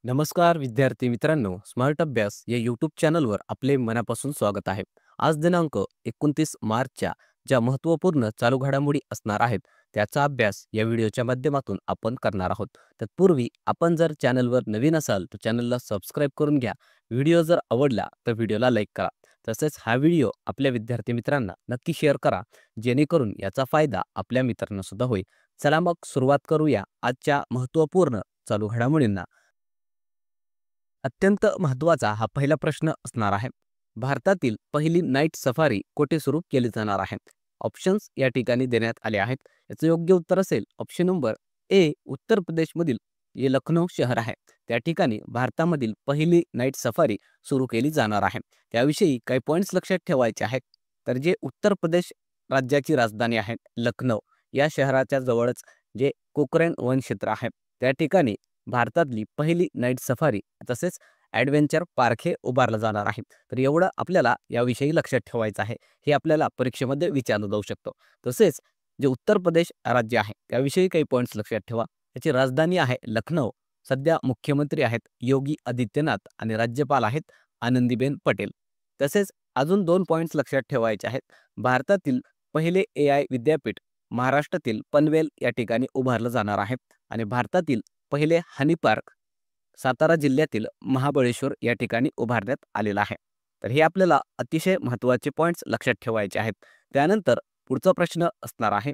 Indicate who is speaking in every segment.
Speaker 1: नमस्कार विद्यार्थी मित्रांनो, स्मार्ट अभ्यास या यूट्यूब चॅनलवर आपले मनापासून स्वागत आहे. आज दिनांक 29 मार्चच्या ज्या महत्त्वपूर्ण चालू घडामोडी असणार आहेत त्याचा अभ्यास या व्हिडिओच्या माध्यमातून आपण करणार आहोत. तत्पूर्वी आपण जर चॅनलवर नवीन असाल तर चॅनलला सबस्क्राईब करून घ्या. व्हिडिओ जर आवडला तर व्हिडिओला लाईक करा. तसेच हा व्हिडिओ आपल्या विद्यार्थी मित्रांना नक्की शेअर करा, जेणेकरून याचा फायदा आपल्या मित्रांना सुद्धा होईल. चला मग सुरुवात करूया आजच्या महत्त्वपूर्ण चालू घडामोडींना. अत्यंत महत्त्वाचा हा पहिला प्रश्न असणार आहे. भारतातील पहिली नाईट सफारी कुठे सुरू केली जाणार आहे? ऑप्शन्स या ठिकाणी देण्यात आले आहेत. याचं योग्य उत्तर असेल ऑप्शन नंबर ए, उत्तर प्रदेशमधील जे लखनौ शहर आहे त्या ठिकाणी भारतामधील पहिली नाईट सफारी सुरू केली जाणार आहे. त्याविषयी काही पॉईंट्स लक्षात ठेवायचे आहेत. तर जे उत्तर प्रदेश राज्याची राजधानी आहे लखनौ, या शहराच्या जवळच जे कोकरेन वन क्षेत्र आहे त्या ठिकाणी भारतातली पहिली नाईट सफारी तसेच ॲडव्हेंचर पार्क हे उभारलं जाणार आहे. तर एवढं आपल्याला याविषयी लक्षात ठेवायचं आहे. हे आपल्याला परीक्षेमध्ये विचारलं जाऊ शकतो. तसेच जे उत्तर प्रदेश राज्य आहे त्याविषयी काही पॉईंट्स लक्षात ठेवा. त्याची राजधानी आहे लखनौ. सध्या मुख्यमंत्री आहेत योगी आदित्यनाथ आणि राज्यपाल आहेत आनंदीबेन पटेल. तसेच अजून 2 पॉईंट्स लक्षात ठेवायचे आहेत. भारतातील पहिले AI विद्यापीठ महाराष्ट्रातील पनवेल या ठिकाणी उभारलं जाणार आहे आणि भारतातील पहिले हनी पार्क सातारा जिल्ह्यातील महाबळेश्वर या ठिकाणी उभारण्यात आलेला आहे. तर हे आपल्याला अतिशय महत्त्वाचे पॉईंट्स लक्षात ठेवायचे आहेत. त्यानंतर पुढचा प्रश्न असणार आहे.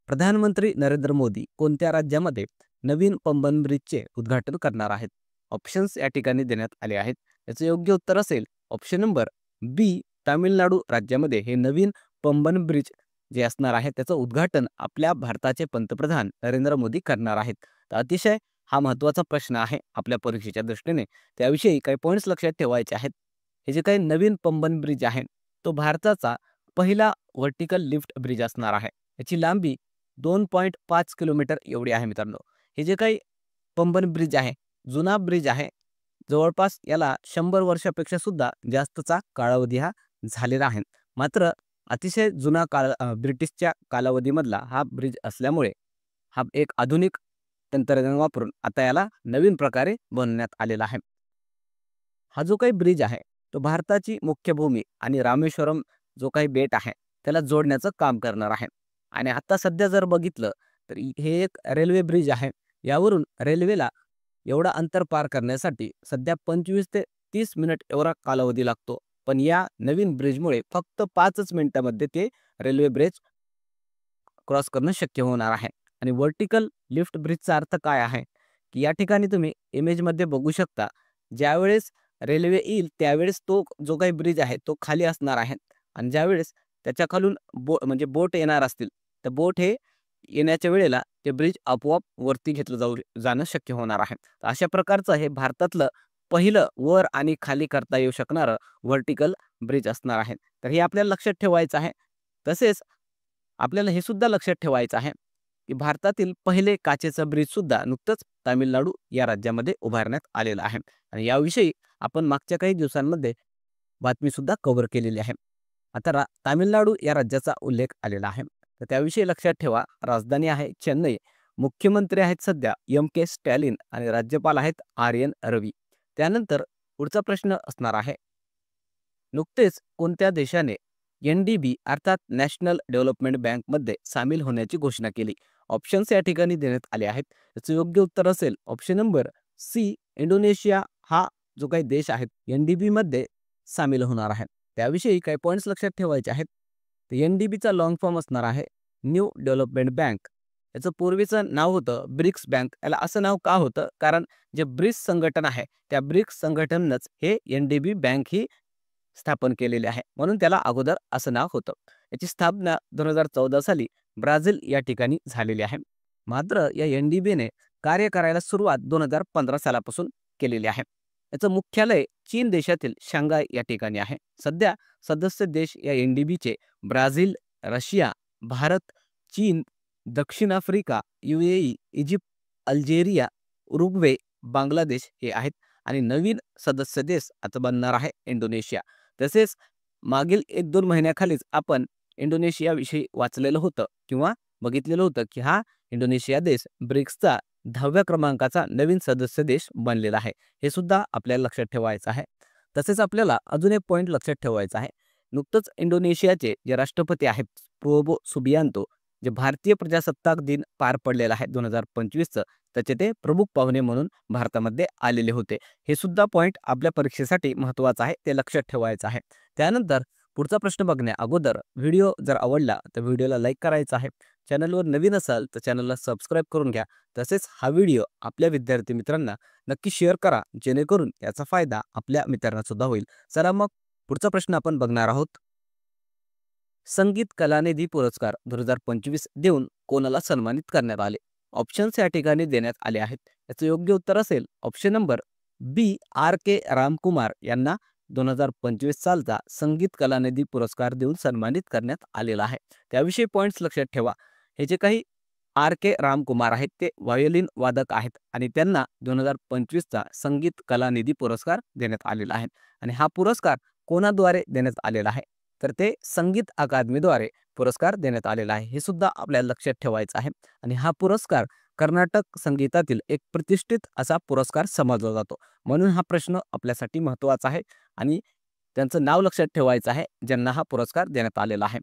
Speaker 1: प्रधानमंत्री नरेंद्र मोदी कोणत्या राज्यामध्ये नवीन पंबन ब्रिजचे उद्घाटन करणार आहेत? ऑप्शन्स या ठिकाणी देण्यात आले आहेत. याचं योग्य उत्तर असेल ऑप्शन नंबर बी, तामिळनाडू राज्यामध्ये हे नवीन पंबन ब्रिज जे असणार आहे त्याचं उद्घाटन आपल्या भारताचे पंतप्रधान नरेंद्र मोदी करणार आहेत. तर अतिशय हा महत्त्वाचा प्रश्न आहे आपल्या परीक्षेच्या दृष्टीने. त्याविषयी काही पॉईंट्स लक्षात ठेवायचे आहेत. हे जे काही नवीन पंबन ब्रिज आहे तो भारताचा पहिला व्हर्टिकल लिफ्ट ब्रिज असणार आहे. याची लांबी 2.5 किलोमीटर एवढी आहे मित्रांनो. हे जे काही पंबन ब्रिज आहे जुना ब्रिज आहे. जवळपास याला 100 वर्षापेक्षा सुद्धा जास्तचा कालावधी हा झालेला आहे. मात्र अतिशय जुना ब्रिटिशच्या कालावधीमधला हा ब्रिज असल्यामुळे हा एक आधुनिक तंत्रज्ञान वापरून आता याला नवीन प्रकारे बनवण्यात आलेला आहे. हा जो काही ब्रिज आहे तो भारताची मुख्य भूमी आणि रामेश्वरम जो काही बेट आहे त्याला जोडण्याचं काम करणार आहे. आणि आता सध्या जर बघितलं तर हे एक रेल्वे ब्रिज आहे. यावरून रेल्वेला एवढा अंतर पार करण्यासाठी सध्या 25 ते 30 मिनिट एवढा कालावधी लागतो. पण या नवीन ब्रिजमुळे फक्त 5च मिनिटामध्ये ते रेल्वे ब्रिज क्रॉस करणं शक्य होणार आहे. आणि व्हर्टिकल लिफ्ट ब्रिजचा अर्थ काय आहे की या ठिकाणी तुम्ही इमेजमध्ये बघू शकता, ज्यावेळेस रेल्वे येईल त्यावेळेस तो जो काही ब्रिज आहे तो खाली असणार आहे आणि ज्यावेळेस त्याच्या खालून म्हणजे बोट येणार असतील तर बोट हे येण्याच्या वेळेला ते ब्रिज आपोआप वरती घेतलं जाणं शक्य होणार आहे. तर अशा प्रकारचं हे भारतातलं पहिलं वर आणि खाली करता येऊ शकणारं व्हर्टिकल ब्रिज असणार आहे. तर हे आपल्याला लक्षात ठेवायचं आहे. तसेच आपल्याला हे सुद्धा लक्षात ठेवायचं आहे की भारतातील पहिले काचेचं ब्रिज सुद्धा नुकतंच तामिळनाडू या राज्यामध्ये उभारण्यात आलेलं आहे. आणि याविषयी आपण मागच्या काही दिवसांमध्ये बातमी सुद्धा कव्हर केलेली आहे. आता तामिळनाडू या राज्याचा उल्लेख आलेला आहे. तर त्याविषयी लक्षात ठेवा, राजधानी आहे चेन्नई. मुख्यमंत्री आहेत सध्या के स्टॅलिन आणि राज्यपाल आहेत RN रवी. त्यानंतर पुढचा प्रश्न असणार आहे. नुकतेच कोणत्या देशाने NDB अर्थात नॅशनल डेव्हलपमेंट बँकमध्ये सामील होण्याची घोषणा केली? ऑप्शन्स या ठिकाणी देण्यात आले आहेत. याचं योग्य उत्तर असेल ऑप्शन नंबर सी, इंडोनेशिया हा जो काही देश आहे NDB मध्ये सामील होणार आहे. त्याविषयी काही पॉईंट्स लक्षात ठेवायचे आहेत. तर NDBचा लॉंग फॉर्म असणार आहे न्यू डेव्हलपमेंट बँक. याचं पूर्वीचं नाव होतं ब्रिक्स बँक. याला असं नाव का होतं? कारण जे ब्रिक्स संघटन आहे त्या ब्रिक्स संघटनच हे NDB बँक ही स्थापन केलेले आहे, म्हणून त्याला अगोदर असं नाव होतं. याची स्थापना 2014 साली ब्राझील या ठिकाणी झालेली आहे. मात्र या NDBने कार्य करायला सुरुवात 2015 सालापासून केलेली आहे. याचं मुख्यालय चीन देशातील शांघाय या ठिकाणी आहे. सध्या सदस्य देश या NDBचे ब्राझील, रशिया, भारत, चीन, दक्षिण Africa, UAE, Egypt, Algeria, Uruguay, Bangladesh हे आहेत. आणि नवीन सदस्य देश आता बनणार आहे इंडोनेशिया. तसेच मागील 1-2 महिन्याखालीच आपण इंडोनेशियाविषयी वाचलेलं होतं किंवा बघितलेलं होतं की हा इंडोनेशिया देश ब्रिक्सचा 10व्या क्रमांकाचा नवीन सदस्य देश बनलेला आहे. हे सुद्धा आपल्याला लक्षात ठेवायचं आहे. तसेच आपल्याला अजून एक पॉईंट लक्षात ठेवायचा आहे. नुकतंच इंडोनेशियाचे जे राष्ट्रपती आहेत प्रोबो सुबियांतो, जे भारतीय प्रजासत्ताक दिन पार पडलेला आहे 2025चं, त्याचे ते प्रमुख पाहुणे म्हणून भारतामध्ये आलेले होते. हे सुद्धा पॉईंट आपल्या परीक्षेसाठी महत्त्वाचं आहे, ते लक्षात ठेवायचं आहे. त्यानंतर पुढचा प्रश्न बघण्या अगोदर व्हिडिओ जर आवडला तर व्हिडिओला लाईक करायचा आहे. चॅनलवर नवीन असाल तर चॅनलला सबस्क्राईब करून घ्या. तसेच हा व्हिडिओ आपल्या विद्यार्थी मित्रांना नक्की शेअर करा, जेणेकरून याचा फायदा आपल्या मित्रांना सुद्धा होईल. चला मग पुढचा प्रश्न आपण बघणार आहोत. संगीत कलानिधी पुरस्कार 2025 देऊन कोणाला सन्मानित करण्यात आले? ऑप्शन्स या ठिकाणी देण्यात आले आहेत. याचं योग्य उत्तर असेल ऑप्शन नंबर बी, आर के रामकुमार यांना 2025 सालचा संगीत कलानिधी पुरस्कार देऊन सन्मानित करण्यात आलेला आहे. त्याविषयी पॉईंट्स लक्षात ठेवा. हे जे काही आर के रामकुमार आहेत ते व्हायोलिन वादक आहेत आणि त्यांना 2025चा संगीत कलानिधी पुरस्कार देण्यात आलेला आहे. आणि हा पुरस्कार कोणाद्वारे देण्यात आलेला आहे? तर ते संगीत अकादमीद्वारे पुरस्कार देण्यात आलेला आहे. हे सुद्धा आपल्याला लक्षात ठेवायचं आहे. आणि हा पुरस्कार कर्नाटक संगीतातील एक प्रतिष्ठित असा पुरस्कार समजला जातो. म्हणून हा प्रश्न आपल्यासाठी महत्त्वाचा आहे आणि त्यांचं नाव लक्षात ठेवायचं आहे ज्यांना हा पुरस्कार देण्यात आलेला आहे.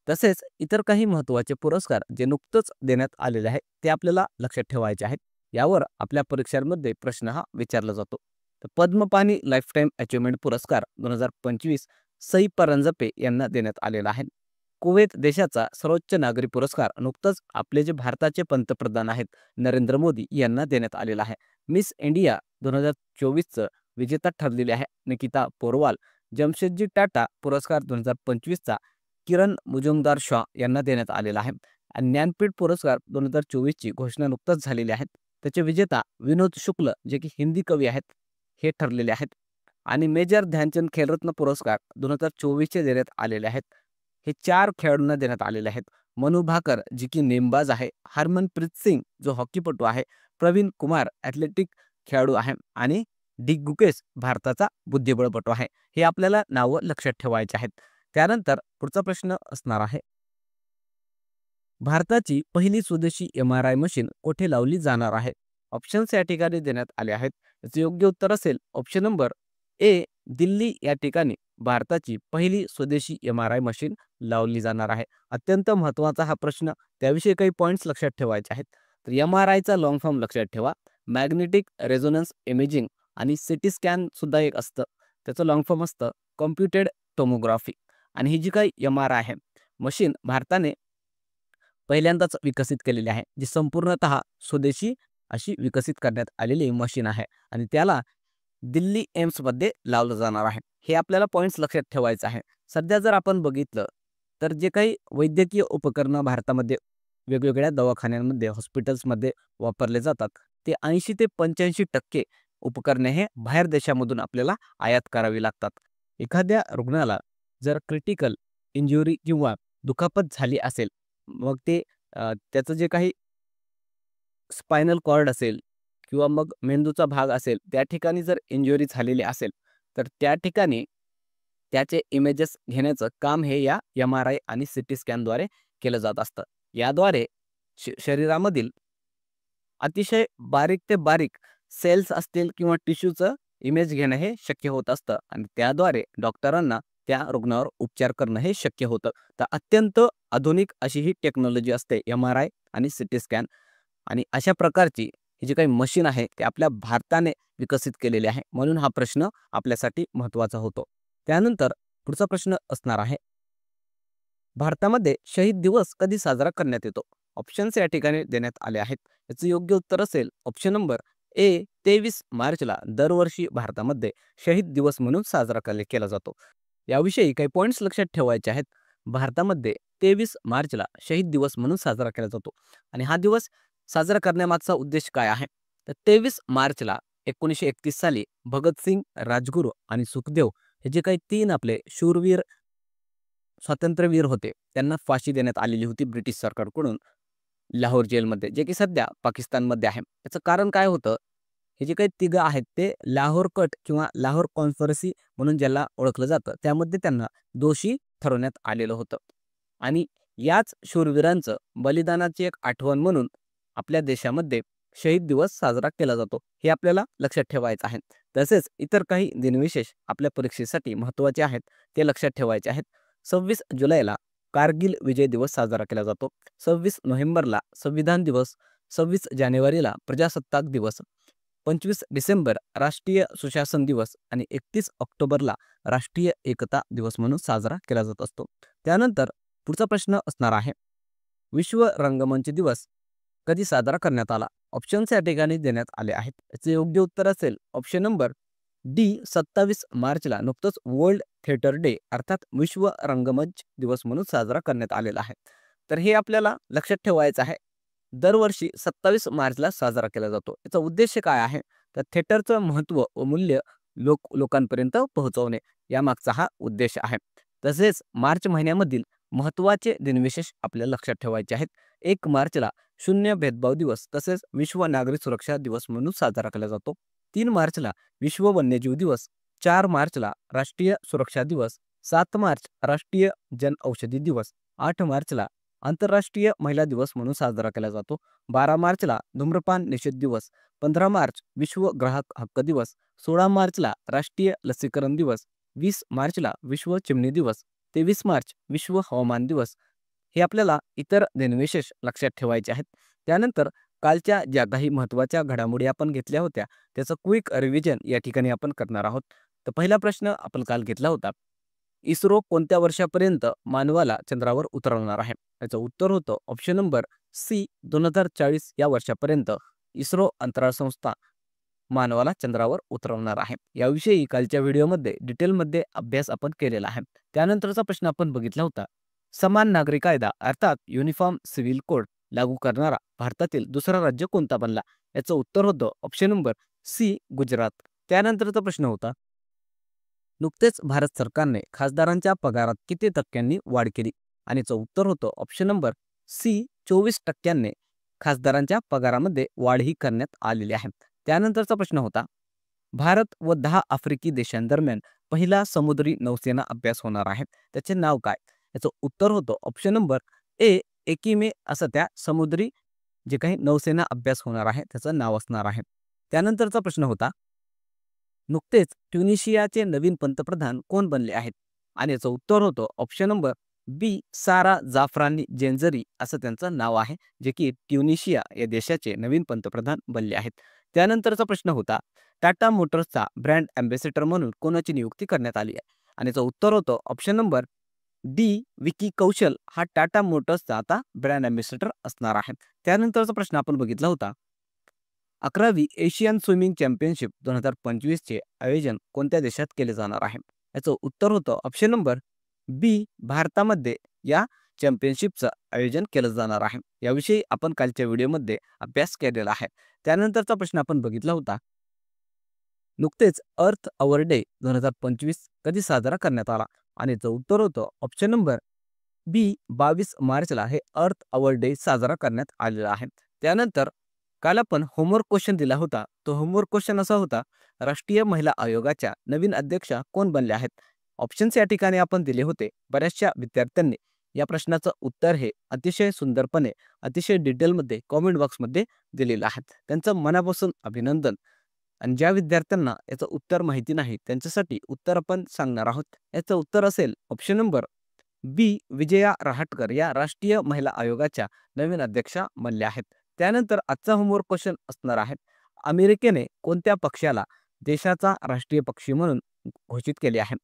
Speaker 1: तसेच इतर काही महत्त्वाचे पुरस्कार जे नुकतंच देण्यात आलेले आहेत ते आपल्याला लक्षात ठेवायचे आहेत. यावर आपल्या परीक्षांमध्ये प्रश्न हा विचारला जातो. तर पद्मपाणी लाईफटाईम अचिव्हमेंट पुरस्कार 2025 सई परांजपे यांना देण्यात आलेला आहे. कुवेत देशाचा सर्वोच्च नागरी पुरस्कार नुकतंच आपले जे भारताचे पंतप्रधान आहेत नरेंद्र मोदी यांना देण्यात आलेला आहे. मिस इंडिया 2024चं विजेता ठरलेले आहे निकिता पोरवाल. जमशेदजी टाटा पुरस्कार 2025चा किरण मुजुमदार शॉ यांना देण्यात आलेला आहे. आणि ज्ञानपीठ पुरस्कार 2024ची घोषणा नुकताच झालेली आहे. त्याचे विजेता विनोद शुक्ल जे की हिंदी कवी आहेत हे ठरलेले आहेत. आणि मेजर ध्यानचंद खेलरत्न पुरस्कार 2024चे देण्यात आलेले आहेत. हे 4 खेळाडूंना देण्यात आलेले आहेत. मनू भाकर जी की नेमबाज आहे, हरमनप्रीत सिंग जो हॉकीपटू आहे, प्रवीण कुमार ॲथलेटिक खेळाडू आहे आणि डी गुकेश भारताचा बुद्धिबळपटू आहे. हे आपल्याला नावं लक्षात ठेवायचे आहेत. त्यानंतर पुढचा प्रश्न असणार आहे. भारताची पहिली स्वदेशी MRI मशीन कुठे लावली जाणार आहे? ऑप्शन्स या ठिकाणी देण्यात आले आहेत. याचे योग्य उत्तर असेल ऑप्शन नंबर ए, दिल्ली या ठिकाणी भारताची पहिली स्वदेशी MRI मशीन लावली जाणार आहे. अत्यंत महत्त्वाचा हा प्रश्न, त्याविषयी काही पॉईंट्स लक्षात ठेवायचे आहेत. तर MRIचा लॉंग फॉर्म लक्षात ठेवा. मॅग्नेटिक रेझोनन्स इमेजिंग आणि सिटी स्कॅन सुद्धा एक असतं. त्याचं लॉंग फॉर्म असतं कॉम्प्युटेड टोमोग्राफी. आणि ही जी काही MRI आहे मशीन भारताने पहिल्यांदाच विकसित केलेली आहे, जी संपूर्णतः स्वदेशी अशी विकसित करण्यात आलेली मशीन आहे आणि त्याला दिल्ली एम्समध्ये लावलं जाणार आहे. हे आपल्याला पॉईंट्स लक्षात ठेवायचं आहे. सध्या जर आपण बघितलं तर जे काही वैद्यकीय उपकरणं भारतामध्ये वेगवेगळ्या दवाखान्यांमध्ये हॉस्पिटल्समध्ये वापरले जातात ते 80 ते 85% उपकरणे हे बाहेर देशामधून आपल्याला आयात करावी लागतात. एखाद्या रुग्णाला जर क्रिटिकल इंज्युरी किंवा दुखापत झाली असेल, मग ते त्याचं जे काही स्पायनल कॉर्ड असेल किंवा मग मेंदूचा भाग असेल त्या ठिकाणी जर इंज्युरी झालेली असेल तर त्या ठिकाणी त्याचे इमेजेस घेण्याचं काम हे या MRI आणि सिटी स्कॅनद्वारे केलं जात असतं. याद्वारे शरीरामधील अतिशय बारीक ते बारीक सेल्स असतील किंवा टिश्यूचं इमेज घेणं हे शक्य होत असतं आणि त्याद्वारे डॉक्टरांना त्या रुग्णावर उपचार करणं हे शक्य होतं. तर अत्यंत आधुनिक अशी ही टेक्नॉलॉजी असते MRI आणि सिटी स्कॅन. आणि अशा प्रकारची ही जी काही मशीन आहे ते आपल्या भारताने विकसित केलेली आहे. म्हणून हा प्रश्न आपल्यासाठी महत्त्वाचा होतो. त्यानंतर पुढचा प्रश्न असणार आहे. भारतामध्ये शहीद दिवस कधी साजरा करण्यात येतो? ऑप्शन्स या ठिकाणी देण्यात आले आहेत. याचं योग्य उत्तर असेल ऑप्शन नंबर ए, 23 मार्चला दरवर्षी भारतामध्ये शहीद दिवस म्हणून साजरा केला जातो. याविषयी काही पॉईंट्स लक्षात ठेवायचे आहेत. भारतामध्ये 23 मार्चला शहीद दिवस म्हणून साजरा केला जातो आणि हा दिवस साजरा करण्यामागचा उद्देश काय आहे? तर 23 मार्चला 1931 साली भगतसिंग, राजगुरू आणि सुखदेव हे जे काही 3 आपले शूरवीर स्वातंत्र्यवीर होते त्यांना फाशी देण्यात आलेली होती ब्रिटिश सरकारकडून लाहोर जेलमध्ये, जे की सध्या पाकिस्तानमध्ये आहे. याचं कारण काय होतं? हे जे काही तिघं आहेत ते लाहोर कट किंवा लाहोर कॉन्स्पिरसी म्हणून ज्याला ओळखलं जातं त्यामध्ये त्यांना दोषी ठरवण्यात आलेलं होतं. आणि याच शूरवीरांचं बलिदानाची एक आठवण म्हणून आपल्या देशामध्ये शहीद दिवस साजरा केला जातो, हे आपल्याला लक्षात ठेवायचं आहे. तसेच इतर काही दिनविशेष आपल्या परीक्षेसाठी महत्त्वाचे आहेत, ते लक्षात ठेवायचे आहेत. 26 जुलैला कारगिल विजय दिवस साजरा केला जातो. 26 नोव्हेंबरला संविधान दिवस, 26 जानेवारीला प्रजासत्ताक दिवस, 25 डिसेंबर राष्ट्रीय सुशासन दिवस आणि 31 ऑक्टोबरला राष्ट्रीय एकता दिवस म्हणून साजरा केला जात असतो. त्यानंतर पुढचा प्रश्न असणार आहे, विश्व रंगमंच दिवस कधी साजरा करण्यात आला? ऑप्शन्स या ठिकाणी देण्यात आले आहेत. याचे योग्य उत्तर असेल ऑप्शन नंबर डी, 27 मार्चला नुकतंच वर्ल्ड थिएटर डे अर्थात विश्व रंगमंच दिवस म्हणून साजरा करण्यात आलेला आहे. तर हे आपल्याला लक्षात ठेवायचं आहे. दरवर्षी 27 मार्चला साजरा केला जातो. याचा उद्देश काय आहे? तर थिएटरचं महत्त्व व मूल्य लोकांपर्यंत पोहोचवणे यामागचा हा उद्देश आहे. तसेच मार्च महिन्यामधील महत्त्वाचे दिनविशेष आपल्याला लक्षात ठेवायचे आहेत. 1 मार्चला शून्य भेदभाव दिवस तसेच विश्व नागरी सुरक्षा दिवस म्हणून साजरा केला जातो. 3 मार्चला विश्व वन्यजीव दिवस, 4 मार्चला राष्ट्रीय सुरक्षा दिवस, 7 मार्च राष्ट्रीय जन औषधी दिवस, 8 मार्चला आंतरराष्ट्रीय महिला दिवस म्हणून साजरा केला जातो. 12 मार्चला धूम्रपान निषेध दिवस, 15 मार्च विश्व ग्राहक हक्क दिवस, 16 मार्चला राष्ट्रीय लसीकरण दिवस, 20 मार्चला विश्व चिमणी दिवस, 23 मार्च विश्व हवामान दिवस. हे आपल्याला इतर दिनविशेष लक्षात ठेवायचे आहेत. त्यानंतर कालच्या ज्या काही महत्त्वाच्या घडामोडी आपण घेतल्या होत्या त्याचं क्विक रिव्हिजन या ठिकाणी आपण करणार आहोत. तर पहिला प्रश्न आपण काल घेतला होता, इस्रो कोणत्या वर्षापर्यंत मानवाला चंद्रावर उतरवणार आहे? याचं उत्तर होतं ऑप्शन नंबर सी, 2040 या वर्षापर्यंत इस्रो अंतराळ संस्था मानवाला चंद्रावर उतरवणार आहे. याविषयी कालच्या व्हिडिओमध्ये डिटेलमध्ये अभ्यास आपण केलेला आहे. त्यानंतरचा प्रश्न आपण बघितला होता, समान नागरी कायदा अर्थात युनिफॉर्म सिव्हिल कोड लागू करणारा भारतातील दुसरा राज्य कोणता बनला? याचं उत्तर होतं ऑप्शन नंबर सी, गुजरात. त्यानंतरचा प्रश्न होता, नुकतेच भारत सरकारने खासदारांच्या पगारात किती टक्क्यांनी वाढ केली? आणि याचं उत्तर होतं ऑप्शन नंबर सी, 24% खासदारांच्या पगारामध्ये वाढही करण्यात आलेली आहे. त्यानंतरचा प्रश्न होता, भारत व 10 आफ्रिकी देशांदरम्यान पहिला समुद्री नौसेना अभ्यास होणार आहे, त्याचे नाव काय? याचं उत्तर होतं ऑप्शन नंबर ए, एकिमे असं त्या समुद्री जे काही नौसेना अभ्यास होणार आहे त्याचं नाव असणार आहे. त्यानंतरचा प्रश्न होता, नुकतेच ट्युनिशियाचे नवीन पंतप्रधान कोण बनले आहेत? आणि याचं उत्तर होतं ऑप्शन नंबर बी, सारा जाफरानी जेंजरी असं त्यांचं नाव आहे, जे की ट्युनिशिया या देशाचे नवीन पंतप्रधान बनले आहेत. त्यानंतरचा प्रश्न होता, टाटा मोटर्सचा ब्रँड अँबॅसेडर म्हणून कोणाची नियुक्ती करण्यात आली आहे? आणि याचं उत्तर होतं option number D, Vicky Kaushal हा टाटा मोटर्सचा आता ब्रँड अँबॅसेडर असणार आहे. त्यानंतरचा प्रश्न आपण बघितला होता, 11वी एशियन स्विमिंग चॅम्पियनशिप 2025 चे आयोजन कोणत्या देशात केले जाणार आहे? याचं उत्तर होतं ऑप्शन नंबर बी, भारतामध्ये या चॅम्पियनशिपचं आयोजन केलं जाणार आहे. याविषयी आपण कालच्या व्हिडिओमध्ये अभ्यास केलेला आहे. त्यानंतरचा प्रश्न आपण बघितला होता, नुकतेच अर्थ अवर डे 2025 कधी साजरा करण्यात आला? आणि याचं उत्तर होतं ऑप्शन नंबर बी, 22 मार्चला हे अर्थ अवर डे साजरा करण्यात आलेला आहे. त्यानंतर काल आपण होमवर्क क्वेश्चन दिला होता. तो होमवर्क क्वेश्चन असा होता, राष्ट्रीय महिला आयोगाच्या नवीन अध्यक्षा कोण बनल्या आहेत? ऑप्शन्स या ठिकाणी आपण दिले होते. बऱ्याचशा विद्यार्थ्यांनी या प्रश्नाचं उत्तर हे अतिशय सुंदरपणे अतिशय डिटेलमध्ये कॉमेंट बॉक्समध्ये दिलेलं आहे. त्यांचं मनापासून अभिनंदन. आणि ज्या विद्यार्थ्यांना याचं उत्तर माहिती नाही त्यांच्यासाठी उत्तर आपण सांगणार आहोत. याचं उत्तर असेल ऑप्शन नंबर बी, विजया रहाटकर या राष्ट्रीय महिला आयोगाच्या नवीन अध्यक्षा बनल्या आहेत. त्यानंतर आजचा होमवर्क क्वेश्चन असणार आहे, अमेरिकेने कोणत्या पक्षाला देशाचा राष्ट्रीय पक्षी म्हणून घोषित केले आहे?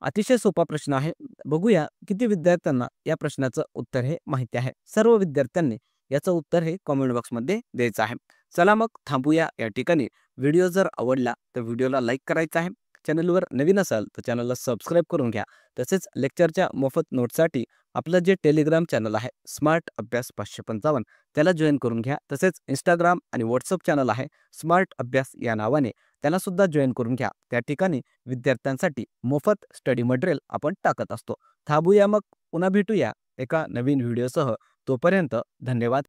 Speaker 1: अतिशय सोपा प्रश्न आहे. बघूया किती विद्यार्थ्यांना या प्रश्नाचं उत्तर हे माहिती आहे. सर्व विद्यार्थ्यांनी याचं उत्तर हे कॉमेंट बॉक्समध्ये द्यायचं आहे. चला मग थांबूया या ठिकाणी. व्हिडिओ जर आवडला तर व्हिडिओला लाईक करायचा आहे. चॅनलवर नवीन असाल तर चॅनलला सबस्क्राईब करून घ्या. तसेच लेक्चरच्या मोफत नोट्ससाठी आपलं जे टेलिग्राम चॅनल आहे स्मार्ट अभ्यास 555 त्याला जॉईन करून घ्या. तसेच इंस्टाग्राम आणि व्हॉट्सअप चॅनल आहे स्मार्ट अभ्यास या नावाने, त्याला सुद्धा जॉईन करून घ्या. त्या ठिकाणी विद्यार्थ्यांसाठी मोफत स्टडी मटेरियल आपण टाकत असतो. थांबूया मग, पुन्हा भेटूया एका नवीन व्हिडिओसह. तोपर्यंत धन्यवाद.